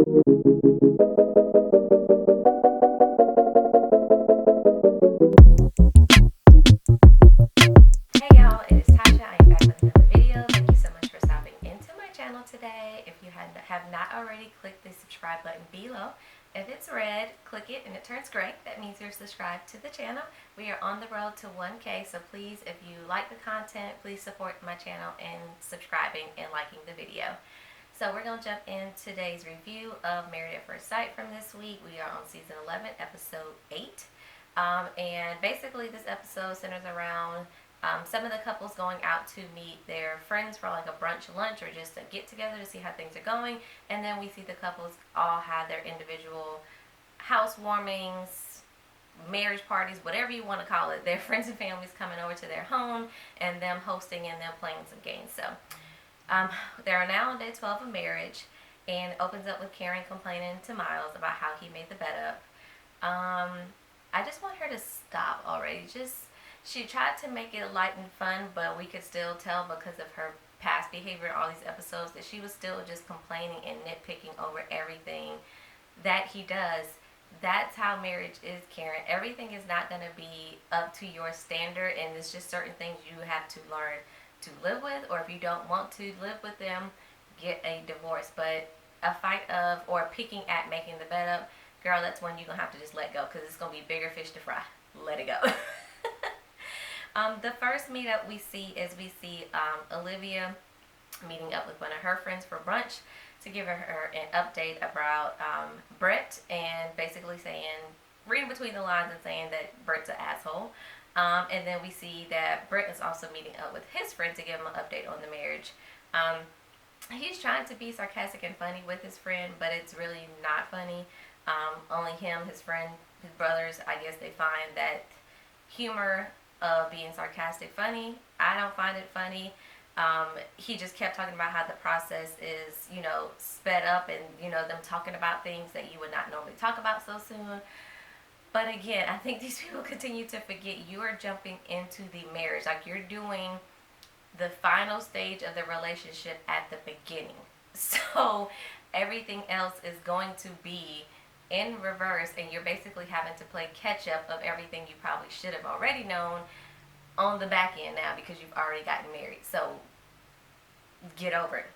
Hey y'all, it is Tasha. I am back with another video. Thank you so much for stopping into my channel today. If you have not already, click the subscribe button below. If it's red, click it and it turns gray. That means you're subscribed to the channel. We are on the road to 1K, so please, if you like the content, please support my channel in subscribing and liking the video. So we're going to jump in today's review of Married at First Sight from this week. We are on season 11, episode 8. And basically this episode centers around some of the couples going out to meet their friends for like a brunch lunch or just a get together to see how things are going. And then we see the couples all have their individual housewarmings, marriage parties, whatever you want to call it. Their friends and families coming over to their home and them hosting and them playing some games. So they are now on day 12 of marriage, and opens up with Karen complaining to Miles about how he made the bed up. I just want her to stop already. She tried to make it light and fun, but we could still tell because of her past behavior in all these episodes that she was still just complaining and nitpicking over everything that he does. That's how marriage is, Karen. Everything is not going to be up to your standard, and it's just certain things you have to learn to live with, or if you don't want to live with them, get a divorce. But a fight of, or picking at making the bed up, girl, that's when you're going to have to just let go, because it's going to be bigger fish to fry. Let it go. The first meetup we see Olivia meeting up with one of her friends for brunch to give her an update about Brett, and basically reading between the lines and saying that Brett's an asshole. And then we see that Brett is also meeting up with his friend to give him an update on the marriage. He's trying to be sarcastic and funny with his friend, but it's really not funny. Only him, his friend, his brothers, I guess they find that humor of being sarcastic funny. I don't find it funny. He just kept talking about how the process is, sped up, and, them talking about things that you would not normally talk about so soon. But again, I think these people continue to forget you are jumping into the marriage. Like, you're doing the final stage of the relationship at the beginning. So everything else is going to be in reverse, and you're basically having to play catch up of everything you probably should have already known on the back end now, because you've already gotten married. So get over it.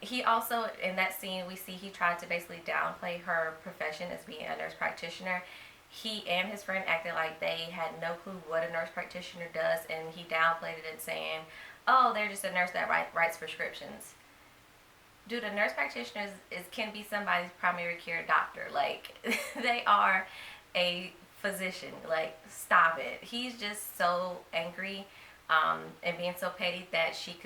He also, in that scene, we see he tried to basically downplay her profession as being a nurse practitioner. He and his friend acted like they had no clue what a nurse practitioner does, and he downplayed it and saying, oh, they're just a nurse that writes prescriptions. Dude, a nurse practitioner can be somebody's primary care doctor. Like, they are a physician. Like, stop it. He's just so angry and being so petty that she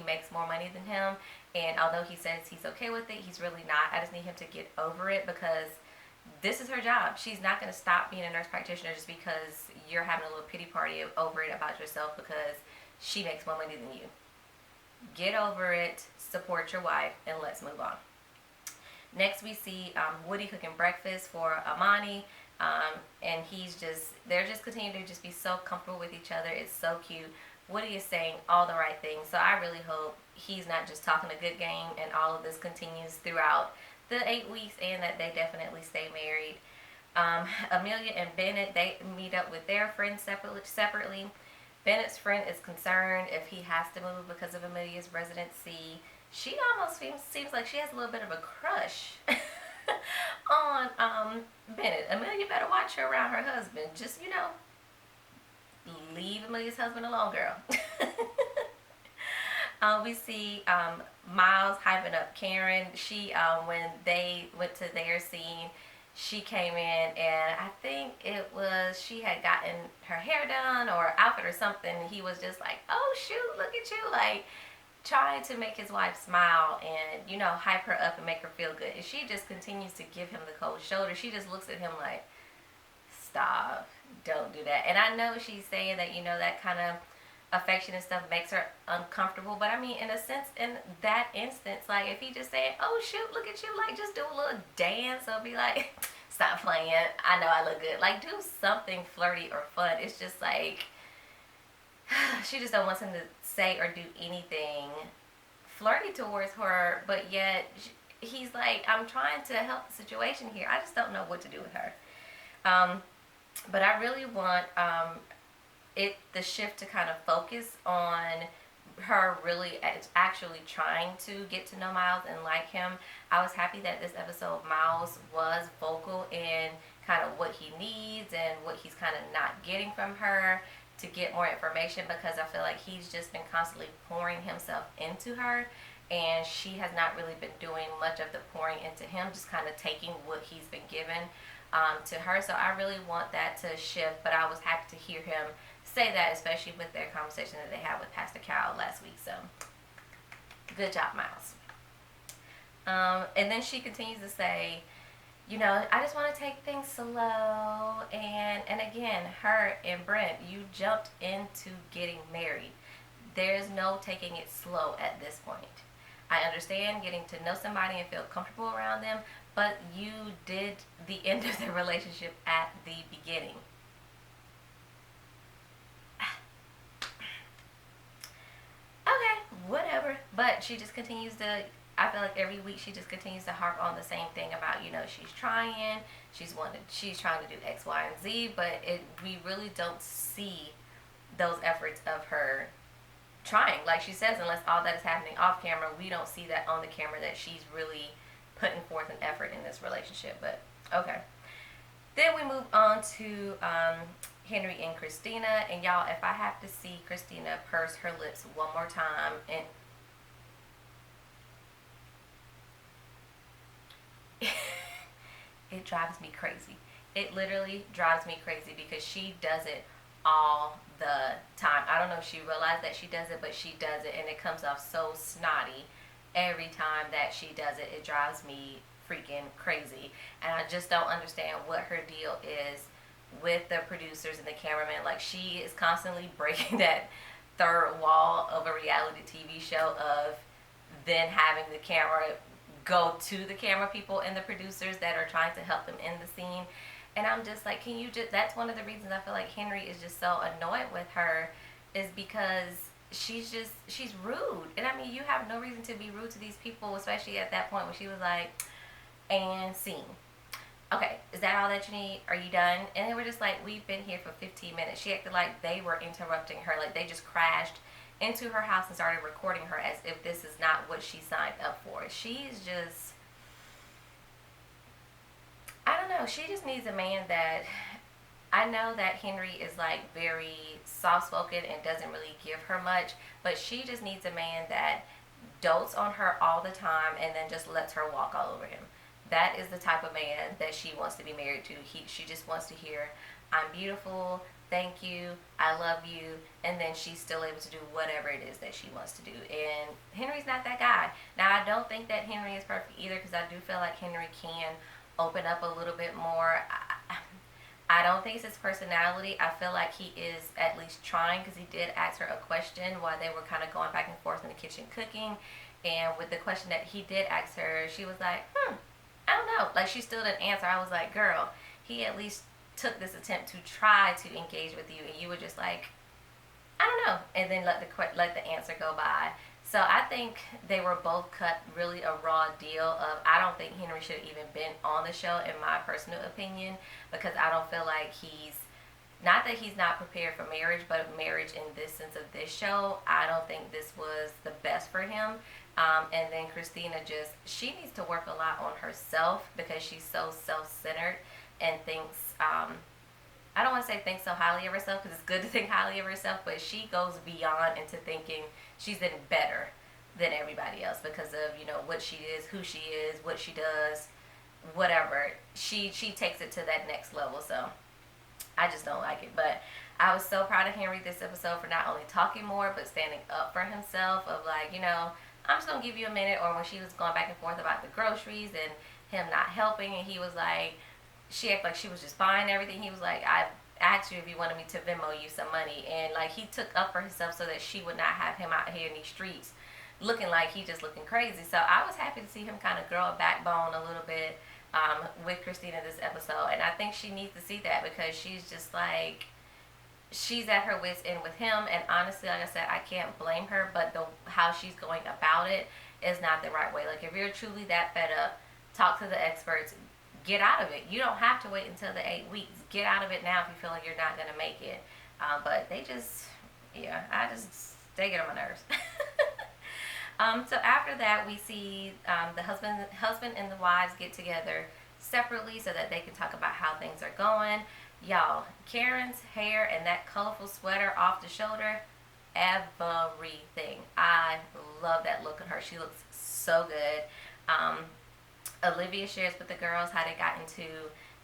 makes more money than him. And although he says he's okay with it, he's really not. I just need him to get over it, because this is her job. She's not going to stop being a nurse practitioner just because you're having a little pity party over it about yourself because she makes more money than you. Get over it, support your wife, and let's move on. Next, we see Woody cooking breakfast for Amani, and they're just continuing to just be so comfortable with each other. It's so cute. Woody is saying all the right things, so I really hope he's not just talking a good game and all of this continues throughout the 8 weeks, and that they definitely stay married. Amelia and Bennett, they meet up with their friends separately. Bennett's friend is concerned if he has to move because of Amelia's residency. She almost seems like she has a little bit of a crush on Bennett. Amelia better watch her around her husband. Just, leave Amelia's husband alone, girl. We see Miles hyping up Karen. She, when they went to their scene, she came in, and I think she had gotten her hair done or outfit or something. He was just like, oh shoot, look at you, like trying to make his wife smile and, hype her up and make her feel good. And she just continues to give him the cold shoulder. She just looks at him like, stop, don't do that. And I know she's saying that, that kind of affection and stuff makes her uncomfortable, but I mean, in a sense, in that instance, like if he just said, oh shoot, look at you, like just do a little dance, or be like, stop playing, I know I look good, like do something flirty or fun. It's just like she just don't want him to say or do anything flirty towards her, but yet he's like, I'm trying to help the situation here. I just don't know what to do with her. Um, but I really want the shift to kind of focus on her really actually trying to get to know Miles and like him. I was happy that this episode Miles was vocal in kind of what he needs and what he's kind of not getting from her to get more information, because I feel like he's just been constantly pouring himself into her and she has not really been doing much of the pouring into him, just kind of taking what he's been given to her. So I really want that to shift, but I was happy to hear him say that, especially with their conversation that they had with Pastor Cal last week. So good job, Miles. And then she continues to say, you know, I just want to take things slow. And again, her and Brent, you jumped into getting married. There's no taking it slow at this point. I understand getting to know somebody and feel comfortable around them, but you did the end of the relationship at the beginning. Okay, whatever. But she just continues to, I feel like every week she just continues to harp on the same thing about, you know, she's trying, she's trying to do X, Y, and Z, but we really don't see those efforts of her trying. Like she says, unless all that is happening off camera, we don't see that on the camera that she's really putting forth an effort in this relationship. But okay. Then we move on to Henry and Christina. And y'all, if I have to see Christina purse her lips one more time, and it drives me crazy. It literally drives me crazy because she does it all the time. I don't know if she realized that she does it, but she does it, and it comes off so snotty every time that she does it. It drives me freaking crazy, and I just don't understand what her deal is with the producers and the cameraman. Like, she is constantly breaking that third wall of a reality TV show of then having the camera go to the camera people and the producers that are trying to help them in the scene. And I'm just like, can you just, that's one of the reasons I feel like Henry is just so annoyed with her, is because she's rude. And I mean, you have no reason to be rude to these people, especially at that point when she was like, and scene. Okay, is that all that you need? Are you done? And they were just like, we've been here for 15 minutes. She acted like they were interrupting her, like they just crashed into her house and started recording her as if this is not what she signed up for. She's just, I don't know. She just needs a man that, I know that Henry is like very soft spoken and doesn't really give her much, but she just needs a man that dotes on her all the time and then just lets her walk all over him. That is the type of man that she wants to be married to. She just wants to hear, I'm beautiful, thank you, I love you, and then she's still able to do whatever it is that she wants to do. And Henry's not that guy. Now, I don't think that Henry is perfect either, because I do feel like Henry can open up a little bit more. I don't think it's his personality. I feel like he is at least trying, because he did ask her a question while they were kind of going back and forth in the kitchen cooking. And with the question that he did ask her, she was like, I don't know. Like, she still didn't answer. I was like, girl, he at least took this attempt to try to engage with you, and you were just like, I don't know, and then let the answer go by. So I think they were both cut really a raw deal of, I don't think Henry should have even been on the show, in my personal opinion, because I don't feel like not that he's not prepared for marriage, but marriage in this sense of this show, I don't think this was the best for him. And then Christina she needs to work a lot on herself, because she's so self-centered and thinks, I don't want to say thinks so highly of herself, because it's good to think highly of herself, but she goes beyond into thinking she's better than everybody else because of, you know, what she is, who she is, what she does, whatever. She takes it to that next level, so I just don't like it. But I was so proud of Henry this episode for not only talking more, but standing up for himself, of like, you know, I'm just going to give you a minute. Or when she was going back and forth about the groceries and him not helping, and he was like, she acted like she was just buying everything. He was like, I asked you if you wanted me to Venmo you some money. And like, he took up for himself so that she would not have him out here in these streets looking like he just looking crazy. So I was happy to see him kind of grow a backbone a little bit with Christina this episode. And I think she needs to see that, because she's just like, she's at her wit's end with him. And honestly, like I said, I can't blame her, but how she's going about it is not the right way. Like, if you're truly that fed up, talk to the experts. Get out of it. You don't have to wait until the 8 weeks. Get out of it now if you feel like you're not gonna make it. But they just, yeah, they get on my nerves. So after that, we see the husband and the wives get together separately so that they can talk about how things are going. Y'all, Karen's hair and that colorful sweater off the shoulder, everything. I love that look on her. She looks so good. Olivia shares with the girls how they got into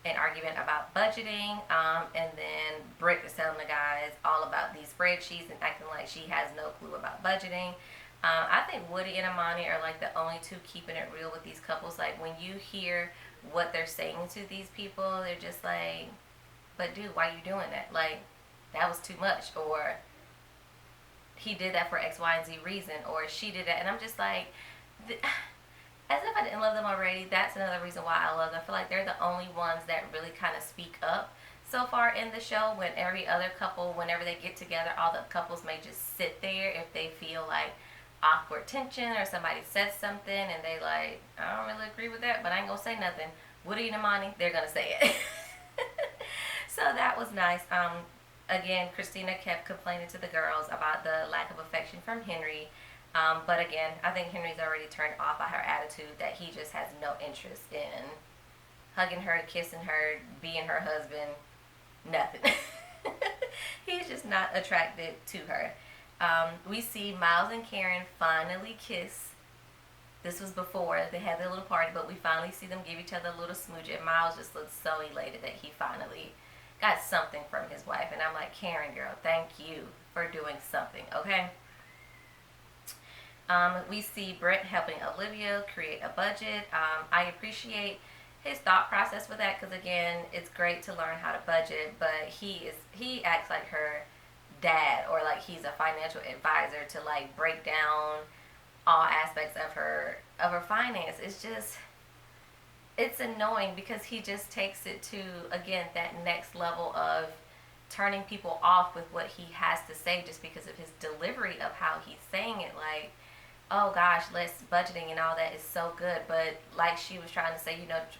an argument about budgeting, and then Britt is telling the guys all about these spreadsheets and acting like she has no clue about budgeting. I think Woody and Amani are like the only two keeping it real with these couples. Like, when you hear what they're saying to these people, they're just like, but dude, why are you doing that? Like, that was too much. Or he did that for X, Y, and Z reason. Or she did that. And I'm just like, as if I didn't love them already, that's another reason why I love them. I feel like they're the only ones that really kind of speak up so far in the show. When every other couple, whenever they get together, all the couples may just sit there if they feel like awkward tension or somebody says something and they like, I don't really agree with that, but I ain't gonna say nothing. Woody and Amani, they're gonna say it. So that was nice. Again, Christina kept complaining to the girls about the lack of affection from Henry. But again, I think Henry's already turned off by her attitude, that he just has no interest in hugging her, kissing her, being her husband, nothing. He's just not attracted to her. We see Miles and Karen finally kiss. This was before they had their little party, but we finally see them give each other a little smooch, and Miles just looks so elated that he finally got something from his wife. And I'm like, Karen, girl, thank you for doing something, okay? We see Brett helping Olivia create a budget. I appreciate his thought process with that, because again, it's great to learn how to budget, but he acts like her dad, or like he's a financial advisor to like break down all aspects of her finance. It's annoying, because he just takes it to, again, that next level of turning people off with what he has to say just because of his delivery of how he's saying it. Like, oh gosh, less budgeting and all that is so good, but like she was trying to say,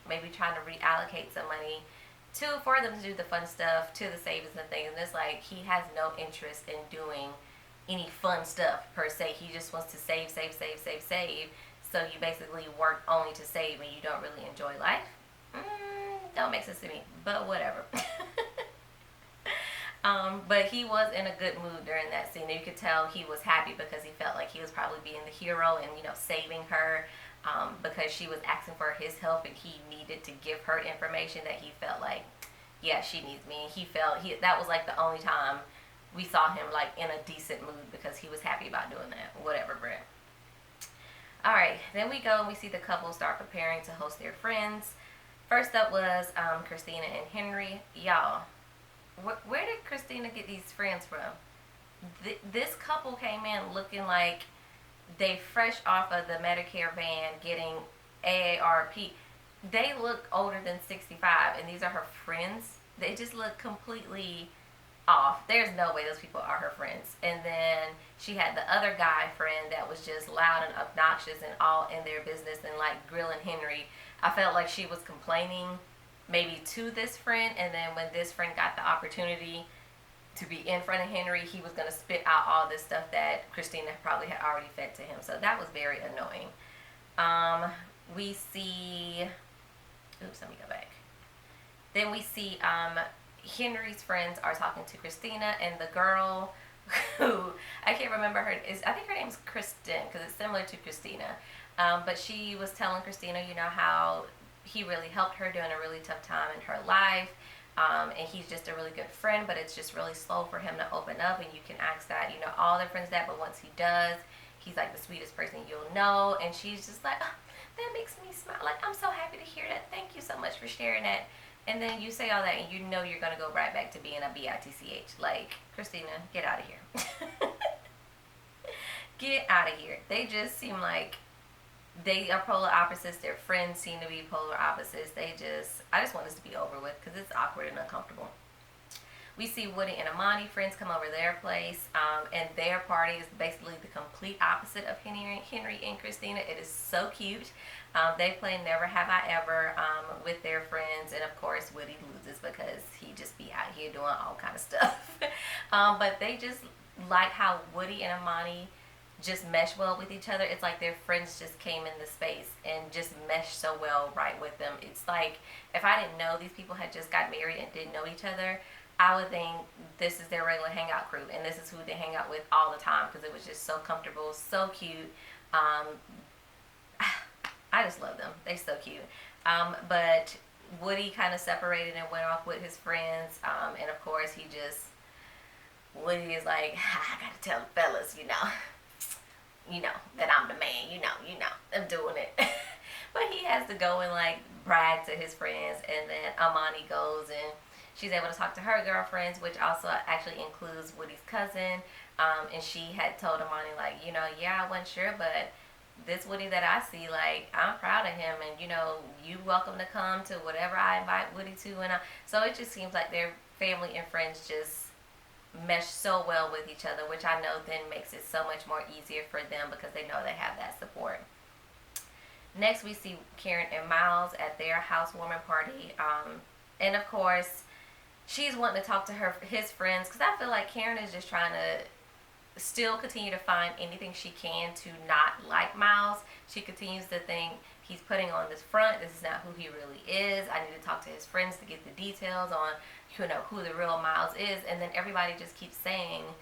maybe trying to reallocate some money for them to do the fun stuff, to the savings and things. And it's like, he has no interest in doing any fun stuff per se. He just wants to save. So you basically work only to save and you don't really enjoy life. Don't make sense to me, but whatever. But he was in a good mood during that scene. You could tell he was happy, because he felt like he was probably being the hero and, saving her, because she was asking for his help and he needed to give her information that he felt like, yeah, she needs me. That was like the only time we saw him like in a decent mood, because he was happy about doing that. Whatever, Brett. Alright, then we go and we see the couple start preparing to host their friends. First up was Christina and Henry. Y'all, where did Christina get these friends from? This couple came in looking like they fresh off of the Medicare van getting AARP. They look older than 65, and these are her friends. They just look completely off. There's no way those people are her friends. And then she had the other guy friend that was just loud and obnoxious and all in their business and like grilling Henry. I felt like she was complaining maybe to this friend, and then when this friend got the opportunity to be in front of Henry, he was going to spit out all this stuff that Christina probably had already fed to him. So that was very annoying. We see, oops, let me go back. Then we see Henry's friends are talking to Christina, and the girl who, I can't remember I think her name's Kristen, because it's similar to Christina. But she was telling Christina, how he really helped her during a really tough time in her life. And he's just a really good friend, but it's just really slow for him to open up. And you can ask that, all their friends that, but once he does, he's like the sweetest person you'll know. And she's just like, oh, that makes me smile. Like, I'm so happy to hear that. Thank you so much for sharing that. And then you say all that, and you're going to go right back to being a bitch. Like, Christina, get out of here. Get out of here. They just seem like they are polar opposites. Their friends seem to be polar opposites. I just want this to be over with, because it's awkward and uncomfortable. We see Woody and Amani friends come over their place, and their party is basically the complete opposite of Henry and Christina. It is so cute. They play Never Have I Ever with their friends, and of course Woody loses because he just be out here doing all kind of stuff. But they just like how Woody and Amani just mesh well with each other. It's like their friends just came in the space and just meshed so well right with them. It's like if I didn't know these people had just got married and didn't know each other, I would think this is their regular hangout crew and this is who they hang out with all the time because it was just so comfortable, so cute. I just love them. They're so cute. But Woody kind of separated and went off with his friends, and of course Woody is like, I gotta tell the fellas, that I'm the man, I'm doing it. But he has to go and like brag to his friends, and then Amani goes and she's able to talk to her girlfriends, which also actually includes Woody's cousin. And she had told Amani like, yeah, I wasn't sure, but this Woody that I see, like, I'm proud of him, and you welcome to come to whatever I invite Woody to, and so it just seems like their family and friends just mesh so well with each other, which I know then makes it so much more easier for them because they know they have that support. Next, we see Karen and Miles at their housewarming party, and of course, she's wanting to talk to his friends because I feel like Karen is just trying to still continue to find anything she can to not like Miles. She continues to think he's putting on this front. This is not who he really is. I need to talk to his friends to get the details on who the real Miles is. And then everybody just keeps saying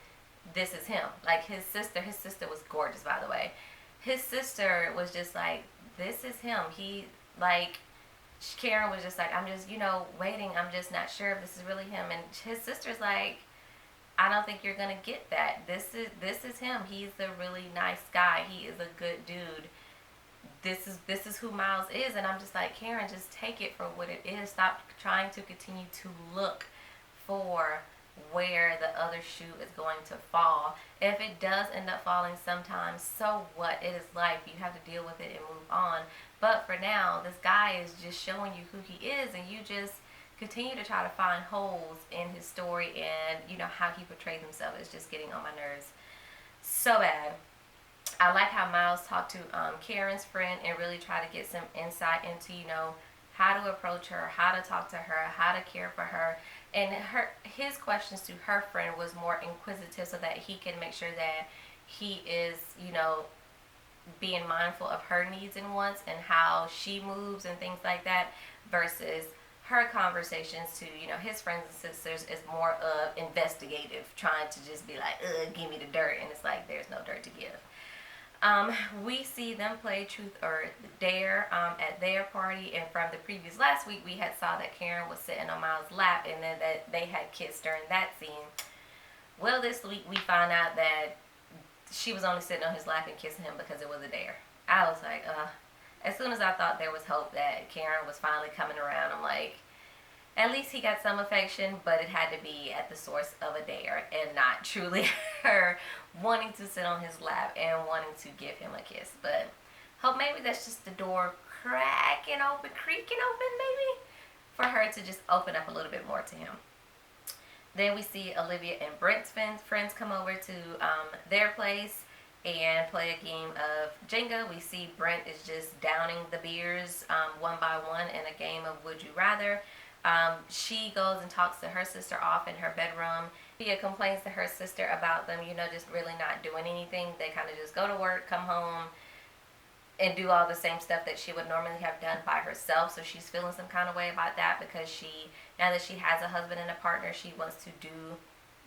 this is him. Like his sister was gorgeous, by the way. His sister was just like, this is him. Karen was just like, I'm just waiting. I'm just not sure if this is really him. And his sister's like, I don't think you're gonna get that. This is him. He's a really nice guy. He is a good dude. This is who Miles is. And I'm just like, Karen, just take it for what it is. Stop trying to continue to look for where the other shoe is going to fall. If it does end up falling sometimes, so what? It is life. You have to deal with it and move on. But for now, this guy is just showing you who he is, and you just continue to try to find holes in his story, and how he portrayed himself is just getting on my nerves so bad. I like how Miles talked to Karen's friend and really try to get some insight into how to approach her, how to talk to her, how to care for her, and his questions to her friend was more inquisitive so that he can make sure that he is being mindful of her needs and wants and how she moves and things like that, versus her conversations to his friends and sisters is more of investigative, trying to just be like, give me the dirt, and it's like there's no dirt to give. We see them play Truth or Dare at their party, and from the previous last week we had saw that Karen was sitting on Miles' lap and then that they had kissed during that scene. Well, this week we find out that she was only sitting on his lap and kissing him because it was a dare. I was like, as soon as I thought there was hope that Karen was finally coming around, I'm like, at least he got some affection, but it had to be at the source of a dare and not truly her wanting to sit on his lap and wanting to give him a kiss. But hope maybe that's just the door creaking open maybe, for her to just open up a little bit more to him. Then we see Olivia and Brent's friends come over to their place and play a game of Jenga. We see Brent is just downing the beers one by one in a game of Would You Rather. She goes and talks to her sister off in her bedroom. Pia complains to her sister about them, just really not doing anything. They kind of just go to work, come home, and do all the same stuff that she would normally have done by herself. So she's feeling some kind of way about that because now that she has a husband and a partner, she wants to do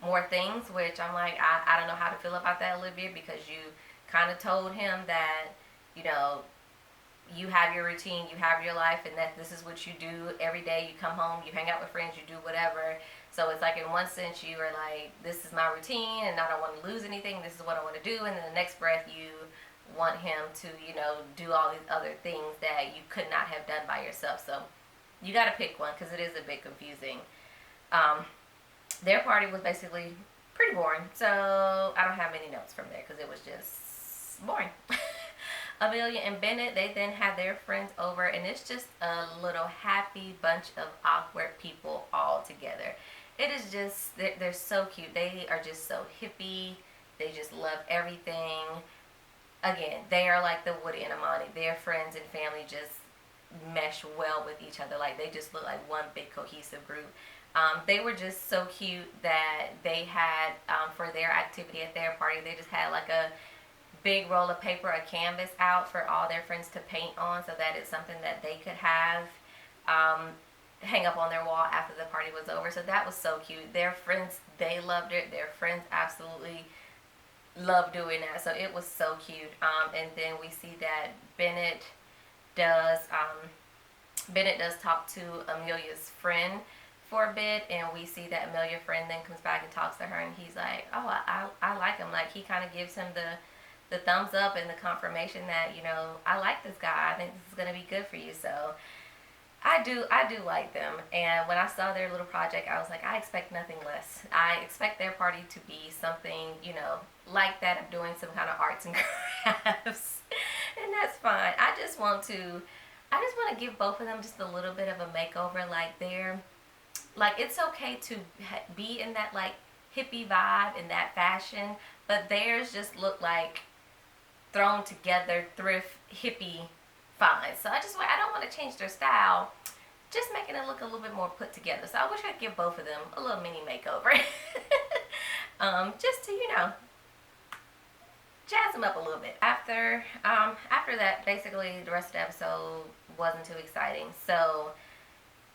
more things, which I'm like, I don't know how to feel about that, Olivia, because you kind of told him that, you have your routine, you have your life, and that this is what you do every day. You come home, you hang out with friends, you do whatever. So it's like in one sense you are like, this is my routine and I don't want to lose anything, this is what I want to do, and then the next breath you want him to, do all these other things that you could not have done by yourself. So you got to pick one because it is a bit confusing. Their party was basically pretty boring, so I don't have many notes from there because it was just boring. Amelia and Bennett, they then have their friends over, and it's just a little happy bunch of awkward people all together. it is just they're so cute. They are just so hippie. They just love everything. Again, they are like the Woody and Amani. Their friends and family just mesh well with each other. Like they just look like one big cohesive group. They were just so cute that they had for their activity at their party. They just had like a big roll of paper, a canvas out for all their friends to paint on, so that it's something that they could have hang up on their wall after the party was over. So that was so cute. Their friends, they loved it. Their friends absolutely loved doing that. So it was so cute. And then we see that does Bennett does talk to Amelia's friend for a bit, and we see that Amelia's friend then comes back and talks to her, and he's like, oh, I like him. Like, he kind of gives him the thumbs up and the confirmation that, you know, I like this guy. I think this is going to be good for you. So I do like them. And when I saw their little project, I was like, I expect nothing less. I expect their party to be something, you know, like that, of doing some kind of arts and crafts. And that's fine. I just want to give both of them just a little bit of a makeover. Like, it's okay to be in that, like, hippie vibe, in that fashion, but theirs just look like thrown together thrift hippie finds. So I don't want to change their style, just making it look a little bit more put together. So I wish I could give both of them a little mini makeover. Just to, you know, jazz them up a little bit. After that, basically the rest of the episode wasn't too exciting. So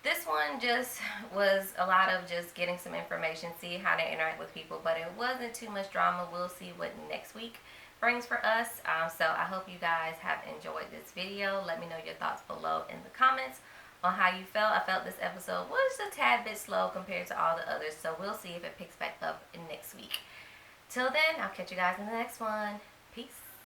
this one just was a lot of just getting some information, see how they interact with people, but it wasn't too much drama. We'll see what next week brings for us. So I hope you guys have enjoyed this video. Let me know your thoughts below in the comments on how you felt. I felt this episode was a tad bit slow compared to all the others, so we'll see if it picks back up in next week. Till then, I'll catch you guys in the next one.